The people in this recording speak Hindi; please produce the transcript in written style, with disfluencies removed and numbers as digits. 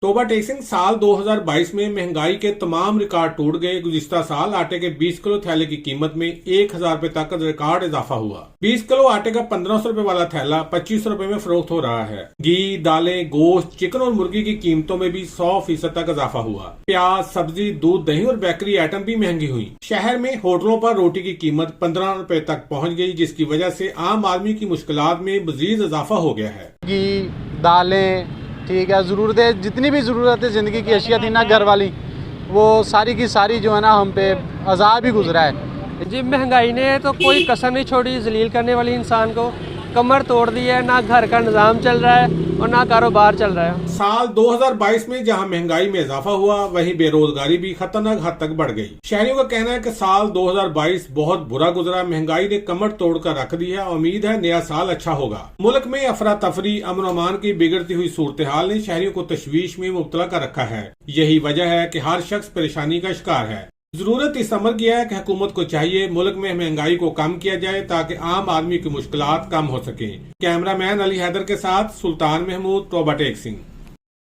तोबा टेक सिंह, साल 2022 में महंगाई के तमाम रिकॉर्ड टूट गए। गुज़िश्ता साल आटे के 20 किलो थैले की कीमत में 1000 रुपए तक रिकॉर्ड इजाफा हुआ। 20 किलो आटे का 1500 रुपए वाला थैला 2500 रुपए में फरोख्त हो रहा है। घी, दालें, गोश्त, चिकन और मुर्गी की कीमतों में भी 100% तक इजाफा हुआ। प्याज, सब्जी, दूध, दही और बेकरी आइटम भी महंगी हुई। शहर में होटलों पर रोटी की कीमत 15 रुपए तक पहुँच गई, जिसकी वजह से आम आदमी की मुश्किलात में मजीद इजाफा हो गया है। घी, दालें, ठीक है, ज़रूरतें, जितनी भी ज़रूरतें ज़िंदगी की अशिया थी ना घर वाली, वो सारी की सारी जो है ना हम पे अज़ाब ही गुजरा है। जी, महंगाई ने तो कोई कसर नहीं छोड़ी जलील करने वाली इंसान को, कमर तोड़ दी है। ना घर का निज़ाम चल रहा है और ना कारोबार चल रहा है। साल 2022 में जहां महंगाई में इजाफा हुआ, वहीं बेरोजगारी भी खतरनाक हद तक बढ़ गई। शहरियों का कहना है कि साल 2022 बहुत बुरा गुजरा। महंगाई ने कमर तोड़कर रख दी है। उम्मीद है नया साल अच्छा होगा। मुल्क में अफरा तफरी, अमन अमान की बिगड़ती हुई सूरत हाल ने शहरियों को तशवीश में मुब्तला कर रखा है। यही वजह है कि हर शख्स परेशानी का शिकार है। जरूरत इस अमर की है कि हुकूमत को चाहिए मुल्क में महंगाई को कम किया जाए ताकि आम आदमी की मुश्किलात कम हो सके। कैमरामैन अली हैदर के साथ सुल्तान महमूद, तोबा टेक सिंह।